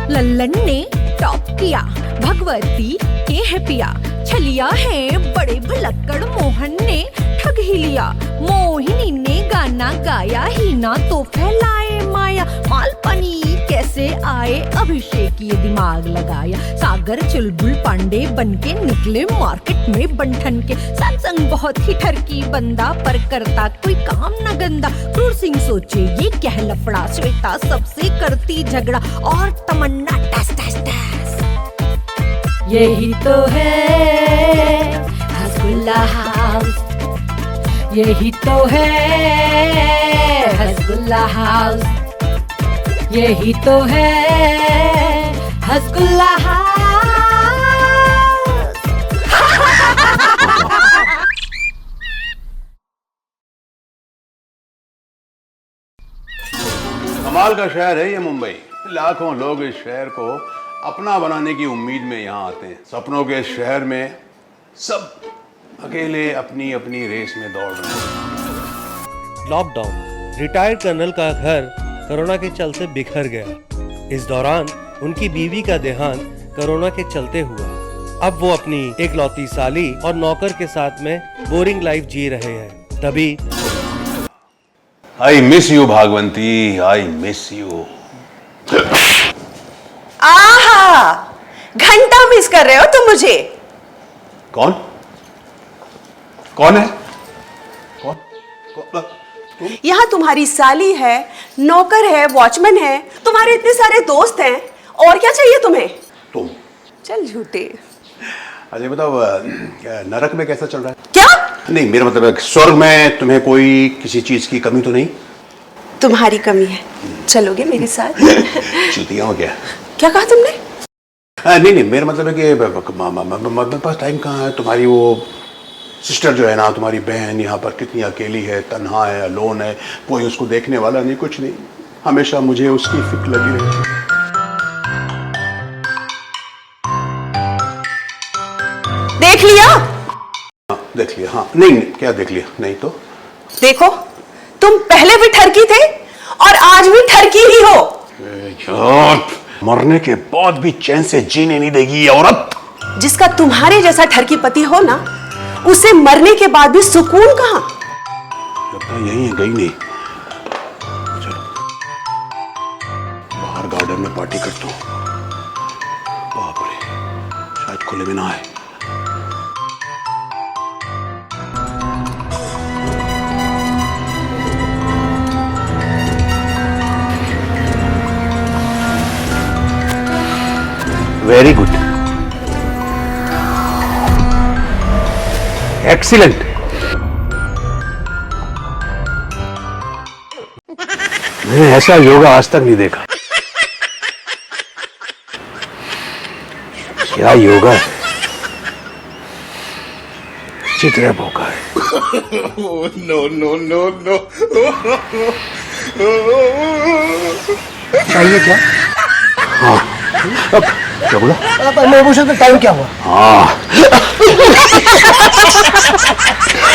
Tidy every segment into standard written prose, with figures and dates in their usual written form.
लल्लन ने टॉप किया, भगवती के है पिया, छलिया है बड़े भुलक्कड़ मोहन ने ठग ही लिया, मोहिनी ने गाना गाया ही ना तो फैलाए माया, मालपनी कैसे आए अभिषेक ये दिमाग लगाया, सागर चुलबुल पांडे बनके निकले मार्केट में बंठन के, सत्संग बहुत ही ठरकी बंदा पर करता कोई काम न गंदा, क्रूर सिंह सोचे ये क्या है लफड़ा, श्वेता सबसे करती झगड़ा और तमन्ना टस टस टस, यही तो है हसगुल्ला हाउस, यही तो है हसगुल्ला हाउस, यही तो है हसगुल्ला हाउस। कमाल का शहर है ये मुंबई। लाखों लोग इस शहर को अपना बनाने की उम्मीद में यहाँ आते हैं। सपनों के इस शहर में सब अकेले अपनी अपनी रेस में दौड़ रहे हैं। लॉकडाउन, रिटायर्ड कर्नल का घर कोरोना के चलते बिखर गया। इस दौरान उनकी बीवी का देहांत कोरोना के चलते हुआ। अब वो अपनी एकलौती साली और नौकर के साथ में बोरिंग लाइफ जी रहे हैं। तभी I miss you Bhagwanti, I miss you. आहा, घंटा मिस कर रहे हो तुम मुझे। कौन कौन है? कौन? यहाँ तुम्हारी साली है, नौकर है, वॉचमैन है, तुम्हारे इतने सारे दोस्त हैं, और क्या चाहिए तुम्हें? तुम चल झूठे। अजय बताओ, नरक में कैसा चल रहा है? क्या? नहीं, मेरा मतलब है स्वर्ग में तुम्हें कोई किसी चीज की कमी तो नहीं? तुम्हारी कमी है, चलोगे मेरे साथ? चुतिया हो गया। क्या कहा तुमने? नहीं नहीं, मेरा मतलब है कि मेरे पास टाइम कहाँ है। तुम्हारी वो सिस्टर जो है ना, तुम्हारी बहन यहाँ पर कितनी अकेली है, तन्हा है, अलोन है, कोई उसको देखने वाला नहीं, कुछ नहीं। हमेशा मुझे उसकी फिक्र लगी रहती है। देख लिया? हाँ, देख लिया। हाँ, नहीं, क्या देख लिया? नहीं तो देखो, तुम पहले भी ठरकी थे और आज भी ठरकी ही हो। यार, मरने के बाद भी चैन से जीने नहीं देगी ये औरत। जिसका तुम्हारे जैसा ठरकी पति हो ना, उसे मरने के बाद भी सुकून कहाँ? लगता है यही है, गई नहीं। चलो बाहर गार्डन में पार्टी करता हूँ। बाप रे, शायद खुले में ना आए। Very good, excellent. मैंने ऐसा योगा आज तक नहीं देखा। क्या योगा है, चित्र भोका है। No no no no. चाहिए क्या? हाँ, अब क्या बोला? मैं पूछा था टाइम क्या हुआ? हाँ,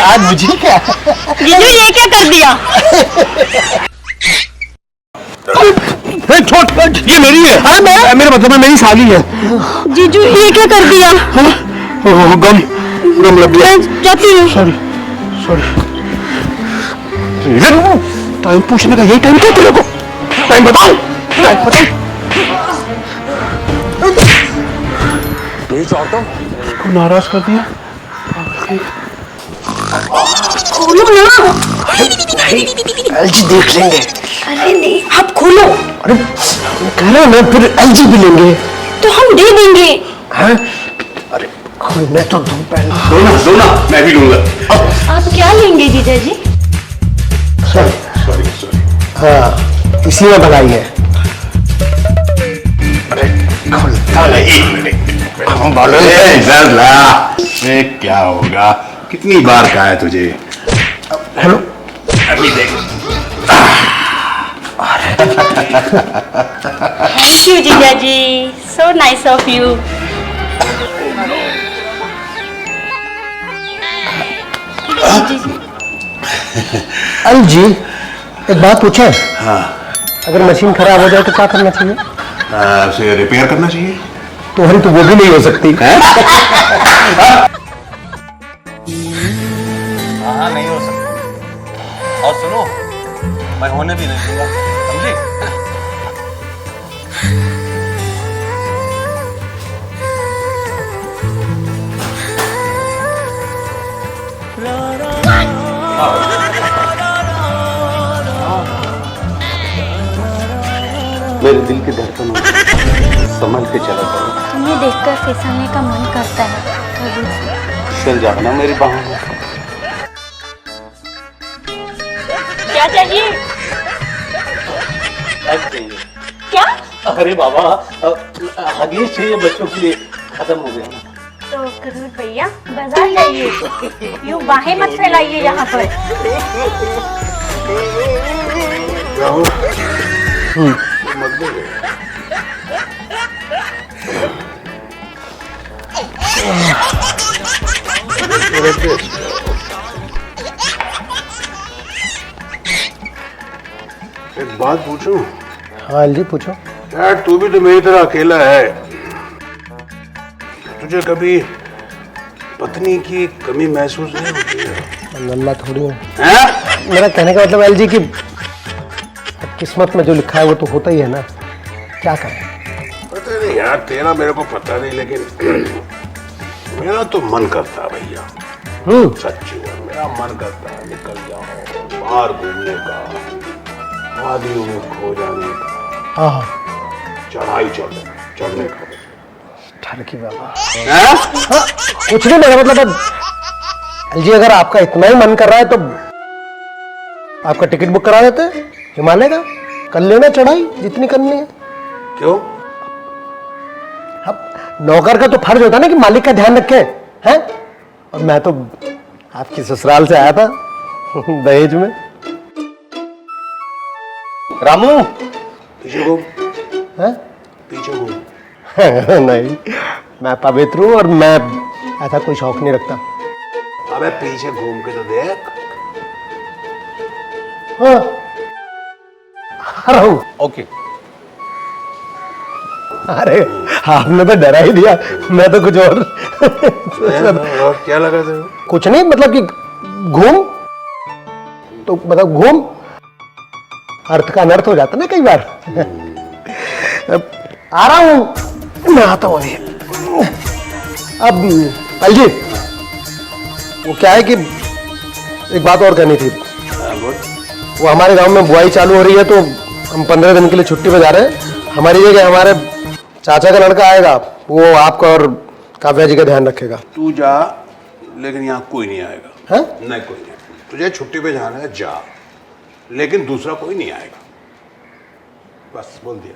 आज मुझे क्या? जीजू ये क्या कर दिया? छोड़, ये मेरी है। हाँ, मेरा मतलब है मेरी साली है। जीजू ये क्या कर दिया? गम लग गया। जाती हूँ। Sorry sorry. टाइम पूछने का यही टाइम क्या तेरे को? टाइम बताओ, टाइम बताओ। इसको नाराज कर दिया। खोलो ना। एलजी देख लेंगे। अरे नहीं, आप खोलो। अरे कह रहा मैं फिर एलजी भी लेंगे तो हम दे देंगे। हैं? अरे मैं तो दूं पहले। दो ना, मैं भी लूंगा। आप क्या लेंगे जीजा जी? Sorry sorry sorry. हाँ, इसी में भलाई है। अरे ये क्या होगा? कितनी बार कहा है तुझे? हेलो। अभी देख। Thank you, Jijaji. So nice of you. अल जी, एक बात पूछे? हाँ। अगर मशीन खराब हो जाए तो क्या करना चाहिए? उसे रिपेयर करना चाहिए। तुम्हारी तो वो भी नहीं हो सकती। हाँ नहीं हो सकता। और सुनो, मैं होने भी नहीं दूंगा, समझी? मेरे दिल की धड़कन संभल के चला करो। तुम्हें देखकर फिसलने का मन करता है कभी से। फिसल जाना मेरी बाहों में। क्या चाहिए? क्या? अरे बाबा, हगीज चाहिए बच्चों के लिए, खत्म हो गया ना। तो करूर भैया बाजार जाइए, यूँ बाहें मत फैलाइए यहाँ पर। एक बात पूछूं? हाँ अल जी पूछो। यार तू भी तो मेरी तरह अकेला है। तुझे कभी पत्नी की कमी महसूस नहीं होती है? नल्ला थोड़ी हूँ। हैं? मेरा कहने का मतलब एल जी कि किस्मत में जो लिखा है वो तो होता ही है ना, क्या करें? पता नहीं यार, तेरा मेरे को पता नहीं, लेकिन मेरा तो मन करता है भैया। सच्ची बात, मेरा मन करता है निकल जाओ बाहर घूमने का, वादियों में खो जाने का, हाँ चढ़ाई चढ़ने का। ठरकी बाबा। हैं? हाँ, कुछ नहीं, मेरा मतलब एल जी अगर आपका इतना ही मन कर रहा है तो आपका टिकट बुक करा देते हैं हिमालय का, कर लेना चढ़ाई जितनी करनी है। क्यों? अब नौकर का तो फर्ज होता है ना कि मालिक का ध्यान रखे, हैं? और मैं तो आपकी ससुराल से आया था दहेज में। रामू, पीछे घूम। हैं? पीछे घूम। नहीं, मैं पवित्र हूँ और मैं ऐसा कोई शौक नहीं रखता। अबे पीछे घूम के तो देख। हाँ, आ रहा हूँ। ओके। अरे आपने तो डरा ही दिया, मैं तो कुछ और क्या लगा तेरे? कुछ नहीं, मतलब कि घूम तो मतलब घूम अर्थ का अनर्थ हो जाता ना कई बार। आ रहा हूं, मैं आता हूं अभी। अब अल जी वो क्या है कि एक बात और करनी थी। वो हमारे गांव में बुआई चालू हो रही है तो हम 15 दिन के लिए छुट्टी पे जा रहे हैं। हमारी जगह हमारे चाचा का लड़का आएगा, वो आपका और काव्या जी का ध्यान रखेगा। तू जा, लेकिन यहाँ कोई नहीं आएगा। हैं? नहीं, कोई नहीं। तुझे छुट्टी पे जाना है, जा, लेकिन दूसरा कोई नहीं आएगा। बस बोल दिया।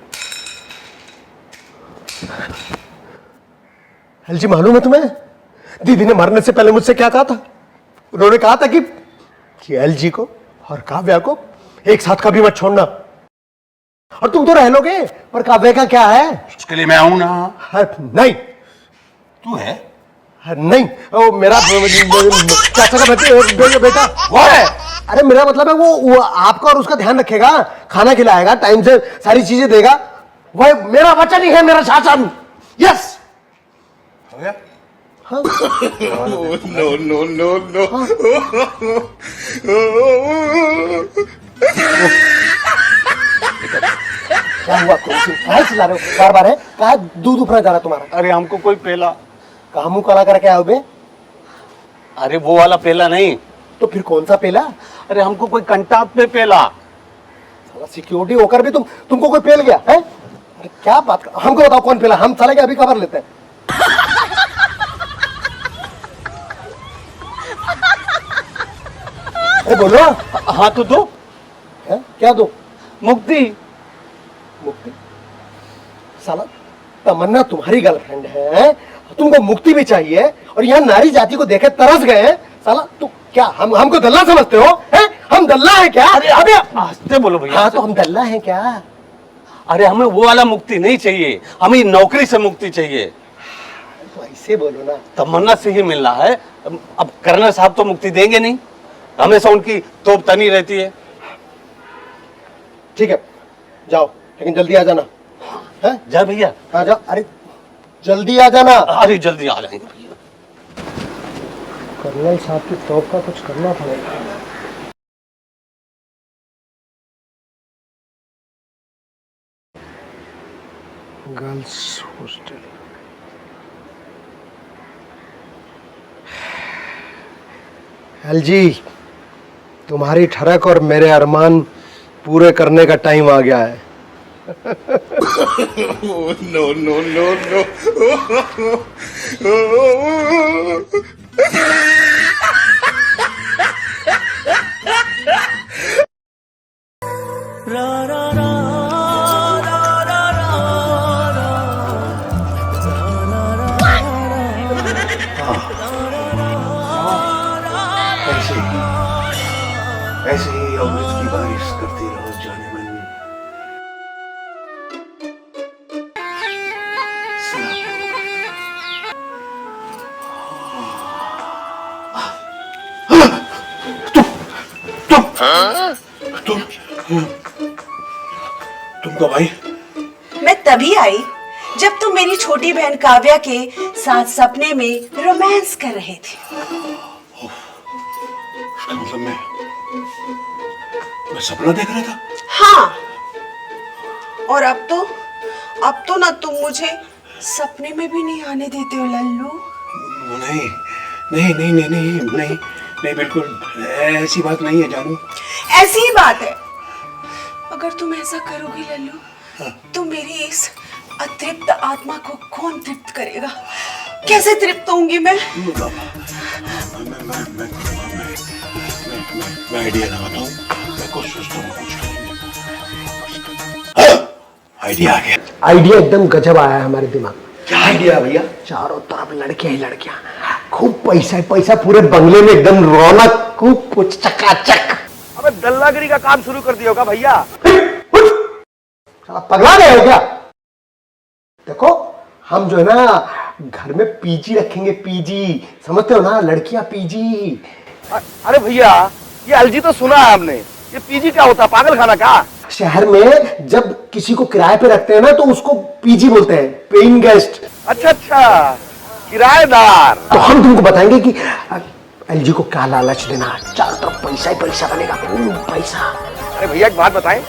एल जी मालूम है तुम्हें, दीदी ने मरने से पहले मुझसे क्या कहा था? उन्होंने कहा था कि एल जी को और काव्या को एक साथ कभी मत छोड़ना। और तुम तो रह लोगे, पर काव्या का क्या है? उसके लिए मैं आऊं ना। नहीं, तू है? नहीं, वो मेरा चाचा का बेटा वो है। अरे मेरा मतलब है वो आपका और उसका ध्यान रखेगा, खाना खिलाएगा, टाइम से सारी चीजें देगा। वो मेरा वचन ही है, मेरा शासन। यस। हो गया? हाँ। क्या हुआ? कहाँ चिल्ला रहे हो बार बार? है कहाँ दूध उफरा जा रहा तुम्हारा? अरे हमको कोई पेला। कहाँ मुंह काला करके आए हो बे? अरे वो वाला पेला नहीं, तो फिर कौन सा पेला? अरे हमको कोई कंटाप पे पेला। साला सिक्योरिटी होकर भी तुमको कोई पेल गया है? क्या बात कर, हमको बताओ कौन पेला, हम साले के अभी खबर लेते हैं। अरे बोलो। हाँ तो दो। है? क्या दो? मुक्ति। मुक्ति? साला तमन्ना तुम्हारी गर्लफ्रेंड है तुमको मुक्ति भी चाहिए और यहाँ नारी जाति को देखे तरस गए हैं। साला तू क्या हमको दल्ला समझते हो? हैं? हम दल्ला है क्या? अरे अबे हंसते बोलो भैया। हाँ तो हम दल्ला हैं क्या? अरे हमें वो वाला मुक्ति नहीं चाहिए, हमें नौकरी से मुक्ति चाहिए। तो ऐसे बोलो ना। तमन्ना से ही मिलना है। अब कर्नल साहब तो मुक्ति देंगे नहीं, हमेशा उनकी तोप तनी रहती है। ठीक है जाओ, लेकिन जल्दी आ जाना। हैं? जा भैया। हाँ जाओ, अरे जल्दी आ जाना। अरे जल्दी आ जाएंगे भैया। कर्नल साहब की तोप का कुछ करना पड़ेगा। Girls hostel. एलजी, तुम्हारी ठरक और मेरे अरमान पूरे करने का टाइम आ गया है। No no no no. ऐसे ही अमृत की बारिश करती रहो जाने मन। तुम कब आई? मैं तभी आई जब तुम मेरी छोटी बहन काव्या के साथ सपने में रोमांस कर रहे थे। मतलब मैं सपना देख रहा था। हाँ, और अब तो ना तुम मुझे सपने में भी नहीं आने देते हो लल्लू। नहीं नहीं नहीं नहीं नहीं नहीं नहीं, बिल्कुल ऐसी बात नहीं है जानू। ऐसी ही बात है। अगर तुम ऐसा करोगी लल्लू, तो मेरी इस अतृप्त आत्मा को कौन तृप्त करेगा? कैसे तृप्त होंगी मैं? मैं आइडिया लगाता हूँ, मैं कुछ सोचता हूँ, कुछ करेंगे। आइडिया आ गया। आइडिया एकदम गजब आया है हमारे दिमाग में। क्या आइडिया भैया? चारों तरफ लड़कियां ही लड़कियां, खूब पैसा ही पैसा, पूरे बंगले में एकदम रौनक, खूब कुछ चकाचक। अबे दल्लागिरी का काम शुरू कर दिया होगा भैया। पगला गए हो क्या? देखो हम जो है ना घर में पीजी रखेंगे, पीजी, समझते हो ना, लड़कियां पीजी। अरे भैया ये एलजी तो सुना है हमने, ये पीजी क्या होता है? पागल खाना का? शहर में जब किसी को किराए पे रखते हैं ना तो उसको पीजी बोलते हैं, पेइंग गेस्ट। अच्छा अच्छा, किराएदार। तो हम तुमको बताएंगे कि एलजी को क्या लालच देना, चारों तरफ पैसा ही पैसा बनेगा, पैसा। अरे भैया एक बात बताएं,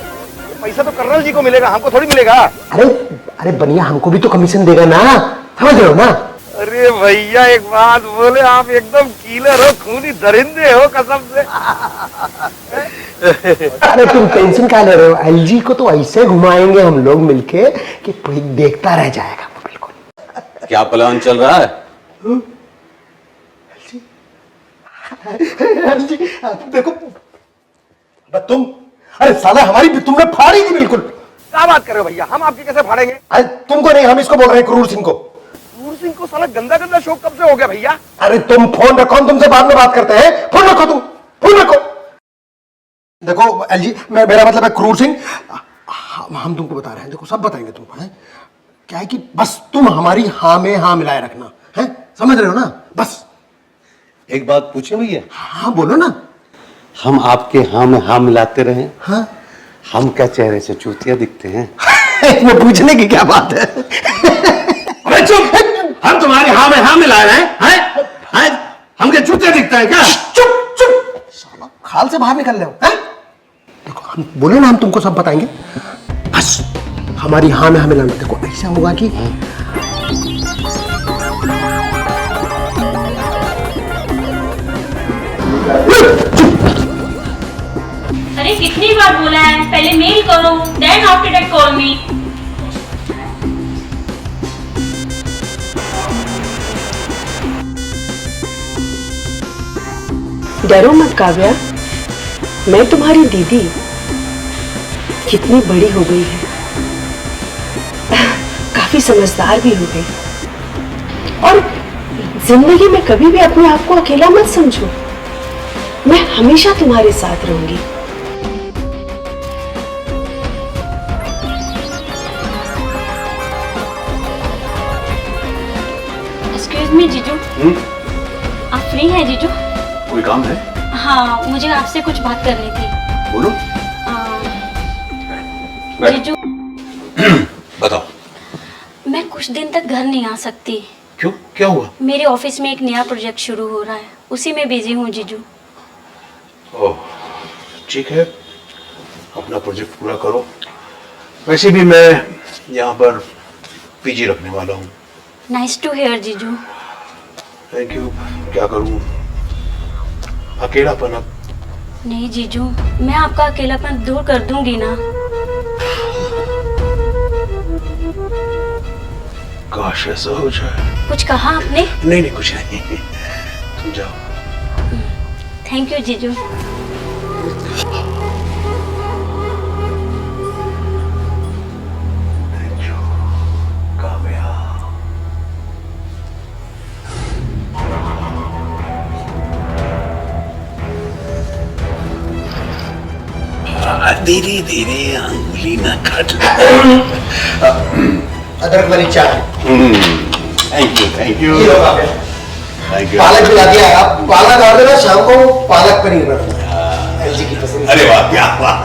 पैसा तो कर्नल जी को मिलेगा, हमको थोड़ी मिलेगा। अरे अरे बनिया, हमको भी तो कमीशन देगा ना, समझ रहे हो ना? अरे भैया एक बात बोले, आप एकदम कीलर हो, खूनी दरिंदे हो कसम से। अरे तुम टेंशन क्या ले रहे हो? एलजी को तो ऐसे घुमाएंगे हम लोग मिलके कि कोई देखता रह जाएगा। बिल्कुल। क्या प्लान चल रहा है? एलजी देखो तुम, अरे साला हमारी तुमने फाड़ी थी बिल्कुल। क्या बात कर रहे हो भैया, हम आपके कैसे फाड़ेंगे? अरे तुमको नहीं, हम इसको बोल रहे हैं, क्रूर सिंह को। क्रूर सिंह को साला गंदा गंदा शौक कब से हो गया भैया? अरे तुम फोन रखो, हम तुमसे बाद में बात करते हैं। फोन रखो, तुम फोन रखो। देखो एलजी, मेरा मतलब है क्रूर सिंह, हम तुमको बता रहे हैं, देखो सब बताएंगे तुमको। है क्या है कि बस तुम हमारी हाँ में हाँ मिलाए रखना है, समझ रहे हो ना? बस एक बात पूछे भैया? हाँ बोलो ना। हम आपके हाँ में हाँ मिलाते रहे, हाँ हम क्या चेहरे से चूतिया दिखते हैं? इसमें पूछने की क्या बात है? अरे चुप, हम तुम्हारे हाँ में हाँ मिला रहे हैं? हम क्या चूतिया दिखता है क्या? चुप चुप, साला खाल से बाहर निकल रहे हो। देखो हम बोलो ना, हम तुमको सब बताएंगे, बस हमारी हाँ में हाँ मिलाना। देखो ऐसा होगा कि अरे कितनी बार बोला है, पहले मेल करो, then after that call me. डरो मत काव्या, मैं तुम्हारी दीदी कितनी बड़ी हो गई है, काफी समझदार भी हो गई। और जिंदगी में कभी भी अपने आप को अकेला मत समझो। मैं हमेशा तुम्हारे साथ रहूंगी। एक्सक्यूज मी जीजू, आप फ्री हैं जीजू? कोई काम है? हाँ, मुझे आपसे कुछ बात करनी थी। बोलो। जीजू, बताओ। मैं कुछ दिन तक घर नहीं आ सकती। क्यों, क्या हुआ? मेरे ऑफिस में एक नया प्रोजेक्ट शुरू हो रहा है, उसी में बिजी हूँ जीजू। ओह, ठीक है, अपना प्रोजेक्ट पूरा करो। वैसे भी मैं यहाँ पर पीजी रखने वाला हूँ। नाइस टू हियर जीजू। Thank you. क्या करूँ, अकेलापन। अब नहीं जीजू, मैं आपका अकेलापन दूर कर दूंगी ना। काश ऐसा हो जाए। कुछ कहा आपने? नहीं नहीं, कुछ नहीं, तुम जाओ। थैंक यू जीजू। Thank you Kavya. धीरे धीरे अंगुली न काट। अदरक वाली चाय। थैंक यू, थैंक यू, ये लो काव्या। Thank you. पालक खिला दिया, आप पालक और देना, शाम को पालक पनीर बनाना। एलजी की पसंद। अरे वाह, क्या बात।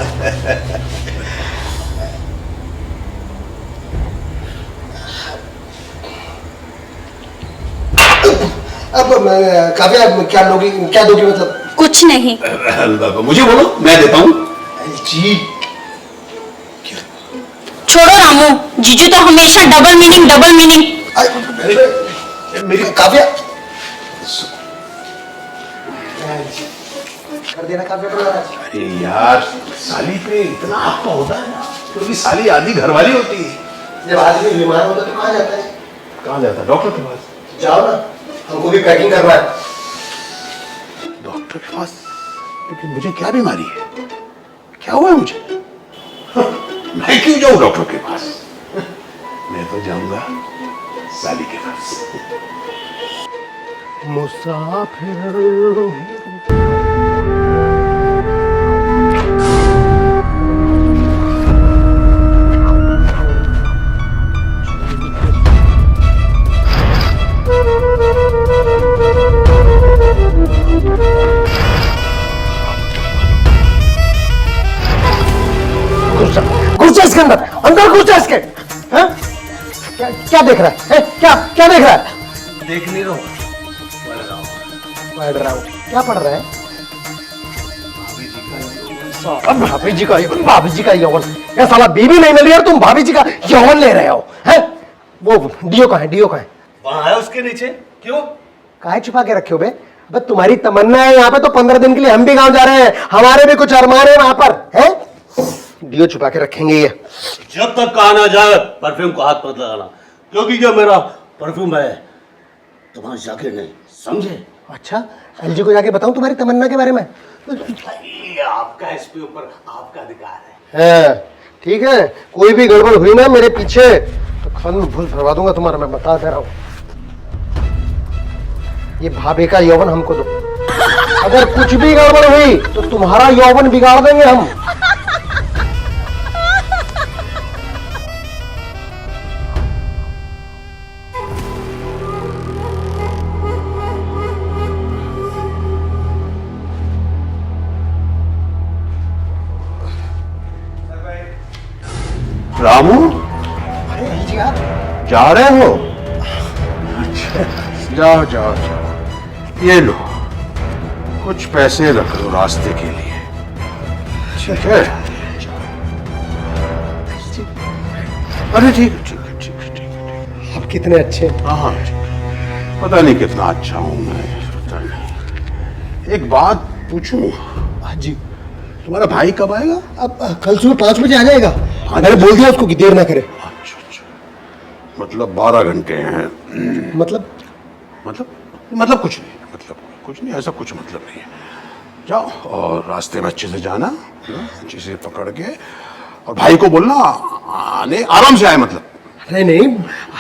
अब काव्या क्या लोगी, क्या दोगी मतलब? कुछ नहीं। मुझे बोलो, मैं देता हूँ। जी छोड़ो रामू, जीजू तो हमेशा डबल मीनिंग। मेरी काव्या कर देना काव्या को। अरे यार, साली पे इतना हक तो होता है ना, क्योंकि साली आधी घरवाली होती है। जब आदमी बीमार होता है तो कहाँ जाता है? कहाँ जाता है? डॉक्टर के पास। जाओ ना, हमको भी पैकिंग करना है। डॉक्टर के पास? लेकिन मुझे क्या बीमारी है, क्या हुआ है मुझे? मैं क्यों जाऊं डॉक्टर के पास? मैं तो जाऊंगा साली के पास। मुसाफिर घुसा इसके अंदर घुसा इसके। हाँ? क्या देख रहा है? क्या देख रहा है? देख नहीं रहा हूं, पढ़ रहा हूँ। क्या पढ़ रहा है? भाभी जी का यौवन। ये साला बीवी नहीं मिल रही है, तुम भाभी जी का यौवन ले रहे हो हैं? वो डियो का है? वहां है उसके नीचे। क्यों? काहे छुपा के रखे हो बे? अबे तुम्हारी तमन्ना है यहाँ पे, तो 15 दिन के लिए हम भी गांव जा रहे हैं, हमारे भी कुछ अरमान है वहां पर हैं? डियो छुपा के रखेंगे ये। जब तक कहा ना जाए परफ्यूम को हाथ मत लगाना, क्योंकि जो मेरा परफ्यूम है तुम्हारे जाके नहीं, समझे? अच्छा, एलजी को जाके बताऊं तुम्हारी तमन्ना के बारे में? आपका इस पे ऊपर आपका अधिकार है। ठीक है, कोई भी गड़बड़ हुई ना मेरे पीछे तो खान में भूल भरवा दूंगा तुम्हारा, मैं बता दे रहा हूं। ये भाभी का यौवन हमको दो, अगर कुछ भी गड़बड़ हुई तो तुम्हारा यौवन बिगाड़ देंगे हम। रामू, अरे जी आप जा रहे हो? अच्छा, जाओ। ये लो, कुछ पैसे रख लो रास्ते के लिए, ठीक है? अरे ठीक है। आप कितने अच्छे। हाँ, पता नहीं कितना अच्छा हूँ मैं, पता नहीं। एक बात पूछूं? हाँ जी। तुम्हारा भाई कब आएगा? अब कल सुबह 5 बजे आ जाएगा। हाँ, मैंने बोल दिया उसको कि देर ना करे। अच्छा, मतलब 12 घंटे हैं। मतलब कुछ नहीं, ऐसा कुछ मतलब नहीं है। जाओ और रास्ते में अच्छे से जाना, अच्छे से पकड़ के, और भाई को बोलना आने आराम से आए, मतलब अरे नहीं,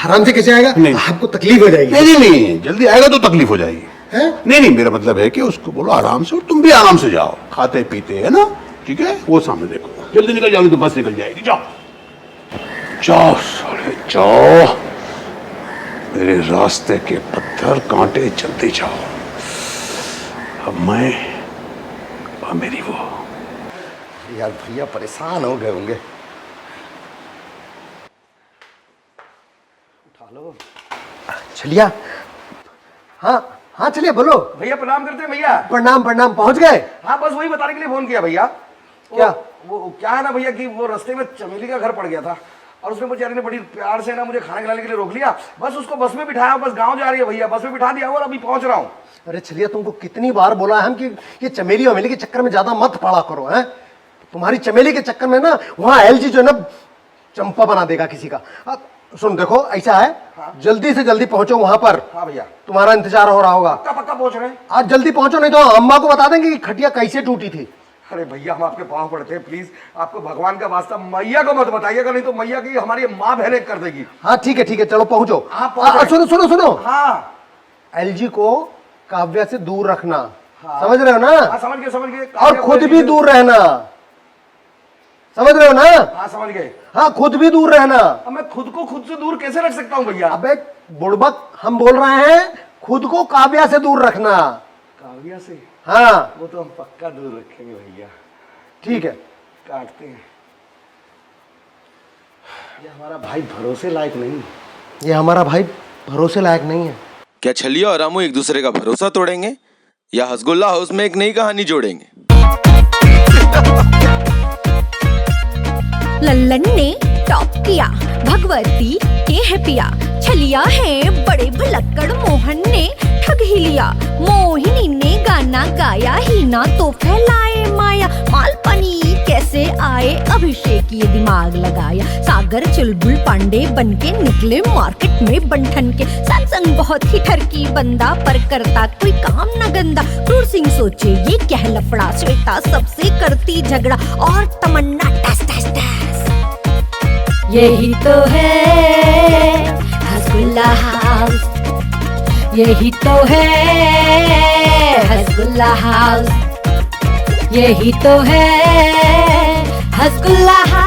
आराम से कैसे आएगा? नहीं। आपको तकलीफ हो जाएगी। नहीं नहीं नहीं, जल्दी आएगा तो तकलीफ हो जाएगी। हैं? नहीं नहीं, मेरा मतलब है कि उसको बोलो आराम से, और तुम भी आराम से जाओ, खाते पीते है ना, ठीक है? वो सामने देखो, जल्दी निकल जाओगे तो बस निकल जाएगी। जाओ जाओ साले जाओ, मेरे रास्ते के पत्थर कांटे चलते जाओ। अब मैं और मेरी वो। यार भैया परेशान हो गए होंगे। उठा लो। चलिया। हाँ हाँ चलिए, बोलो। भैया प्रणाम करते हैं भैया। प्रणाम प्रणाम, पहुंच गए? हाँ बस वही बताने के लिए फोन किया भैया। क्या? वो क्या है ना भैया कि वो रास्ते में चमेली का घर पड़ गया था और उसने बेचारी ने बड़ी प्यार से ना मुझे खाना खिलाने के लिए रोक लिया। बस उसको बस में बिठाया, बस गांव जा रही है भैया, बस में बिठा दिया और अभी पहुंच रहा हूँ। अरे चलिए, तुमको कितनी बार बोला है हम कि ये चमेली वमेली के चक्कर में ज्यादा मत पड़ा करो, हैं? तुम्हारी चमेली के चक्कर में ना वहाँ एलजी जो है ना चंपा बना देगा किसी का। अब सुन देखो, ऐसा है, जल्दी से जल्दी पहुंचो वहां पर। हाँ भैया, तुम्हारा इंतजार हो रहा होगा। पक्का पक्का पहुंच रहे हैं। आज जल्दी पहुंचो, नहीं तो अम्मा को बता देंगे कि खटिया कैसे टूटी थी। अरे भैया हम आपके पाँव पड़ते हैं, प्लीज आपको भगवान का वास्ता मैया को मत बताइएगा, नहीं तो मैया की हमारी माँ बहनें कर देगी। हाँ ठीक है, चलो पहुंचो। हाँ, पहुंच रहे। सुनो सुनो सुनो, हाँ एलजी को काव्या से दूर रखना। समझ रहे हो ना? हाँ समझ गए। और खुद भी दूर रहना, समझ रहे हो ना? हाँ समझ गए। हाँ, खुद भी दूर रहना। अब मैं खुद को खुद से दूर कैसे रख सकता हूँ भैया? अबे बुड़बक, हम बोल रहे हैं खुद को काव्या से दूर रखना। काव्या से? हाँ वो तो हम पक्का दूर रखेंगे भैया। ठीक है। काटते हैं। ये हमारा भाई भरोसे लायक नहीं। ये हमारा भाई भरोसे लायक नहीं है। क्या छलिया और रामू एक दूसरे का भरोसा तोड़ेंगे या हसगुल्ला हाउस में एक नई कहानी जोड़ेंगे? लल्लन ने टॉप किया, भगवती के है पिया, छलिया है बड़े भुलक्कड़ मोहन ने ठग ही लिया, मोहिनी ने गाना गाया ही ना तो फैलाए माया, मालपनी कैसे आए अभिषेक ये दिमाग लगाया, सागर चुलबुल पांडे बनके निकले मार्केट में बंठन के, सत्संग बहुत ही ठरकी बंदा पर करता कोई काम न गंदा, क्रूर सिंह सोचे ये क्या लफड़ा, श्वेता सबसे करती झगड़ा और तमन्ना टस टस टस। यही तो है हसगुल्ला हाउस, यही तो है हसगुल्ला हाउस, यही तो है हसगुल्ला हाउस।